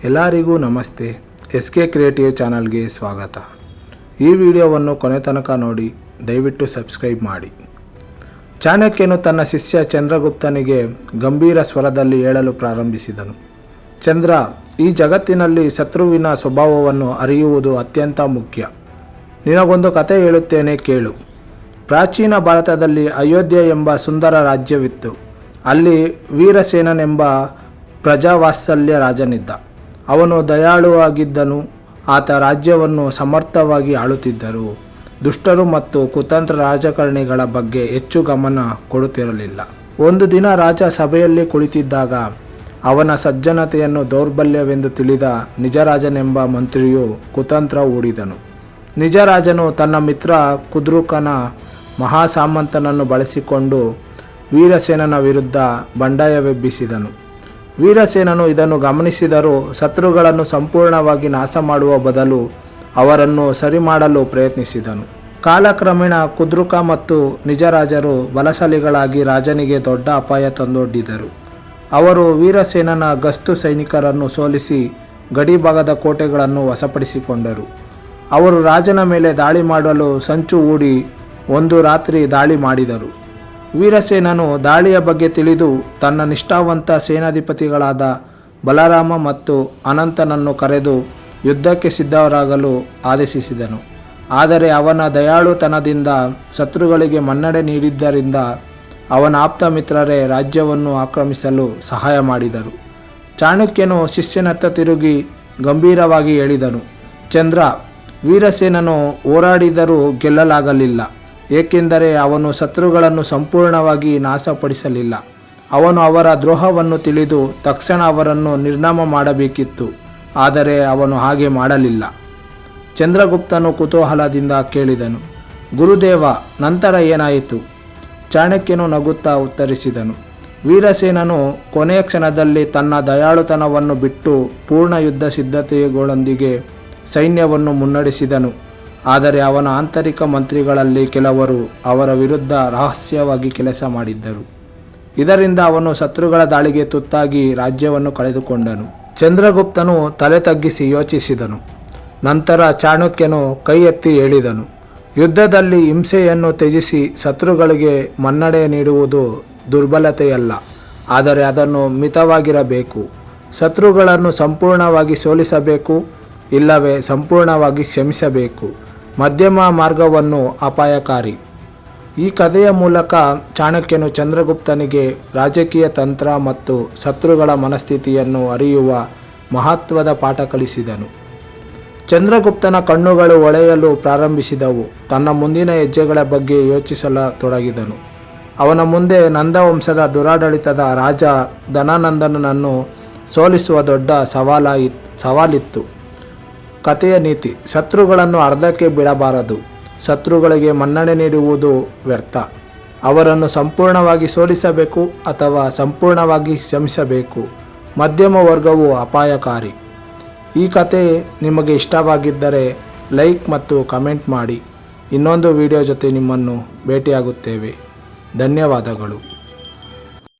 ಎಲ್ಲರಿಗೂ ನಮಸ್ತೆ. SK creative ಚಾನಲ್ಗೆ ಸ್ವಾಗತ. ಈ ವಿಡಿಯೋವನ್ನು ಕೊನೆ ತನಕ ನೋಡಿ, ದಯವಿಟ್ಟು ಸಬ್ಸ್ಕ್ರೈಬ್ ಮಾಡಿ. ಚಾಣಕ್ಯನು ತನ್ನ ಶಿಷ್ಯ ಚಂದ್ರಗುಪ್ತನಿಗೆ ಗಂಭೀರ ಸ್ವರದಲ್ಲಿ ಹೇಳಲು ಪ್ರಾರಂಭಿಸಿದನು. ಚಂದ್ರ, ಈ ಜಗತ್ತಿನಲ್ಲಿ ಶತ್ರುವಿನ ಸ್ವಭಾವವನ್ನು ಅರಿಯುವುದು ಅತ್ಯಂತ ಮುಖ್ಯ. ನಿನಗೊಂದು ಕತೆ ಹೇಳುತ್ತೇನೆ, ಕೇಳು. ಪ್ರಾಚೀನ ಭಾರತದಲ್ಲಿ ಅಯೋಧ್ಯೆ ಎಂಬ ಸುಂದರ ರಾಜ್ಯವಿತ್ತು. ಅಲ್ಲಿ ವೀರಸೇನನೆಂಬ ಪ್ರಜಾವಾತ್ಸಲ್ಯ ರಾಜನಿದ್ದ. ಅವನು ದಯಾಳುವಾಗಿದ್ದನು. ಆತ ರಾಜ್ಯವನ್ನು ಸಮರ್ಥವಾಗಿ ಆಳುತ್ತಿದ್ದರು. ದುಷ್ಟರು ಮತ್ತು ಕುತಂತ್ರ ರಾಜಕಾರಣಿಗಳ ಬಗ್ಗೆ ಹೆಚ್ಚು ಗಮನ ಕೊಡುತ್ತಿರಲಿಲ್ಲ. ಒಂದು ದಿನ ರಾಜ ಸಭೆಯಲ್ಲಿ ಕುಳಿತಿದ್ದಾಗ ಅವನ ಸಜ್ಜನತೆಯನ್ನು ದೌರ್ಬಲ್ಯವೆಂದು ತಿಳಿದ ನಿಜರಾಜನೆಂಬ ಮಂತ್ರಿಯು ಕುತಂತ್ರ ಹೂಡಿದನು. ನಿಜರಾಜನು ತನ್ನ ಮಿತ್ರ ಕುದ್ರುಕನ ಮಹಾಸಾಮಂತನನ್ನು ಬಳಸಿಕೊಂಡು ವೀರಸೇನನ ವಿರುದ್ಧ ಬಂಡಾಯವೆಬ್ಬಿಸಿದನು. ವೀರಸೇನನು ಇದನ್ನು ಗಮನಿಸಿದರೂ ಶತ್ರುಗಳನ್ನು ಸಂಪೂರ್ಣವಾಗಿ ನಾಶ ಮಾಡುವ ಬದಲು ಅವರನ್ನು ಸರಿ ಮಾಡಲು ಪ್ರಯತ್ನಿಸಿದನು. ಕಾಲಕ್ರಮೇಣ ಕುದ್ರುಕ ಮತ್ತು ನಿಜರಾಜರು ಬಲಶಾಲಿಗಳಾಗಿ ರಾಜನಿಗೆ ದೊಡ್ಡ ಅಪಾಯ ತಂದೊಡ್ಡಿದರು. ಅವರು ವೀರಸೇನನ ಗಸ್ತು ಸೈನಿಕರನ್ನು ಸೋಲಿಸಿ ಗಡಿಭಾಗದ ಕೋಟೆಗಳನ್ನು ವಶಪಡಿಸಿಕೊಂಡರು. ಅವರು ರಾಜನ ಮೇಲೆ ದಾಳಿ ಮಾಡಲು ಸಂಚು ಹೂಡಿ ಒಂದು ರಾತ್ರಿ ದಾಳಿ ಮಾಡಿದರು. ವೀರಸೇನನು ದಾಳಿಯ ಬಗ್ಗೆ ತಿಳಿದು ತನ್ನ ನಿಷ್ಠಾವಂತ ಸೇನಾಧಿಪತಿಗಳಾದ ಬಲರಾಮ ಮತ್ತು ಅನಂತನನ್ನು ಕರೆದು ಯುದ್ಧಕ್ಕೆ ಸಿದ್ಧರಾಗಲು ಆದೇಶಿಸಿದನು. ಆದರೆ ಅವನ ದಯಾಳುತನದಿಂದ ಶತ್ರುಗಳಿಗೆ ಮನ್ನಣೆ ನೀಡಿದ್ದರಿಂದ ಅವನ ಆಪ್ತ ಮಿತ್ರರೇ ರಾಜ್ಯವನ್ನು ಆಕ್ರಮಿಸಲು ಸಹಾಯ ಮಾಡಿದರು. ಚಾಣಕ್ಯನು ಶಿಷ್ಯನತ್ತ ತಿರುಗಿ ಗಂಭೀರವಾಗಿ ಹೇಳಿದನು, ಚಂದ್ರ, ವೀರಸೇನನು ಹೋರಾಡಿದರೂ ಗೆಲ್ಲಲಾಗಲಿಲ್ಲ. ಏಕೆಂದರೆ ಅವನು ಶತ್ರುಗಳನ್ನು ಸಂಪೂರ್ಣವಾಗಿ ನಾಶಪಡಿಸಲಿಲ್ಲ. ಅವನು ಅವರ ದ್ರೋಹವನ್ನು ತಿಳಿದು ತಕ್ಷಣ ಅವರನ್ನು ನಿರ್ನಾಮ ಮಾಡಬೇಕಿತ್ತು. ಆದರೆ ಅವನು ಹಾಗೆ ಮಾಡಲಿಲ್ಲ. ಚಂದ್ರಗುಪ್ತನು ಕುತೂಹಲದಿಂದ ಕೇಳಿದನು, ಗುರುದೇವ, ನಂತರ ಏನಾಯಿತು? ಚಾಣಕ್ಯನು ನಗುತ್ತಾ ಉತ್ತರಿಸಿದನು, ವೀರಸೇನನು ಕೊನೆಯ ಕ್ಷಣದಲ್ಲಿ ತನ್ನ ದಯಾಳುತನವನ್ನು ಬಿಟ್ಟು ಪೂರ್ಣ ಯುದ್ಧ ಸಿದ್ಧತೆಗಳೊಂದಿಗೆ ಸೈನ್ಯವನ್ನು ಮುನ್ನಡೆಸಿದನು. ಆದರೆ ಅವನ ಆಂತರಿಕ ಮಂತ್ರಿಗಳಲ್ಲಿ ಕೆಲವರು ಅವರ ವಿರುದ್ಧ ರಹಸ್ಯವಾಗಿ ಕೆಲಸ ಮಾಡಿದ್ದರು. ಇದರಿಂದ ಅವನು ಶತ್ರುಗಳ ದಾಳಿಗೆ ತುತ್ತಾಗಿ ರಾಜ್ಯವನ್ನು ಕಳೆದುಕೊಂಡನು. ಚಂದ್ರಗುಪ್ತನು ತಲೆ ತಗ್ಗಿಸಿ ಯೋಚಿಸಿದನು. ನಂತರ ಚಾಣಕ್ಯನು ಕೈ ಎತ್ತಿ ಹೇಳಿದನು, ಯುದ್ಧದಲ್ಲಿ ಹಿಂಸೆಯನ್ನು ತ್ಯಜಿಸಿ ಶತ್ರುಗಳಿಗೆ ಮನ್ನಣೆ ನೀಡುವುದು ದುರ್ಬಲತೆಯಲ್ಲ, ಆದರೆ ಅದನ್ನು ಮಿತವಾಗಿರಬೇಕು. ಶತ್ರುಗಳನ್ನು ಸಂಪೂರ್ಣವಾಗಿ ಸೋಲಿಸಬೇಕು, ಇಲ್ಲವೇ ಸಂಪೂರ್ಣವಾಗಿ ಕ್ಷಮಿಸಬೇಕು. ಮಧ್ಯಮ ಮಾರ್ಗವನ್ನು ಅಪಾಯಕಾರಿ. ಈ ಕಥೆಯ ಮೂಲಕ ಚಾಣಕ್ಯನು ಚಂದ್ರಗುಪ್ತನಿಗೆ ರಾಜಕೀಯ ತಂತ್ರ ಮತ್ತು ಶತ್ರುಗಳ ಮನಸ್ಥಿತಿಯನ್ನು ಅರಿಯುವ ಮಹತ್ವದ ಪಾಠ ಕಲಿಸಿದನು. ಚಂದ್ರಗುಪ್ತನ ಕಣ್ಣುಗಳು ಹೊಳೆಯಲು ಪ್ರಾರಂಭಿಸಿದವು. ತನ್ನ ಮುಂದಿನ ಹೆಜ್ಜೆಗಳ ಬಗ್ಗೆ ಯೋಚಿಸತೊಡಗಿದನು. ಅವನ ಮುಂದೆ ನಂದವಂಶದ ದುರಾಡಳಿತದ ರಾಜ ಧನಾನಂದನನ್ನು ಸೋಲಿಸುವ ದೊಡ್ಡ ಸವಾಲಿತ್ತು. ಕಥೆಯ ನೀತಿ: ಶತ್ರುಗಳನ್ನು ಅರ್ಧಕ್ಕೆ ಬಿಡಬಾರದು. ಶತ್ರುಗಳಿಗೆ ಮನ್ನಣೆ ನೀಡುವುದು ವ್ಯರ್ಥ. ಅವರನ್ನು ಸಂಪೂರ್ಣವಾಗಿ ಸೋಲಿಸಬೇಕು ಅಥವಾ ಸಂಪೂರ್ಣವಾಗಿ ಕ್ಷಮಿಸಬೇಕು. ಮಧ್ಯಮ ವರ್ಗವು ಅಪಾಯಕಾರಿ. ಈ ಕತೆ ನಿಮಗೆ ಇಷ್ಟವಾಗಿದ್ದರೆ ಲೈಕ್ ಮತ್ತು ಕಮೆಂಟ್ ಮಾಡಿ. ಇನ್ನೊಂದು ವಿಡಿಯೋ ಜೊತೆ ನಿಮ್ಮನ್ನು ಭೇಟಿಯಾಗುತ್ತೇವೆ. ಧನ್ಯವಾದಗಳು.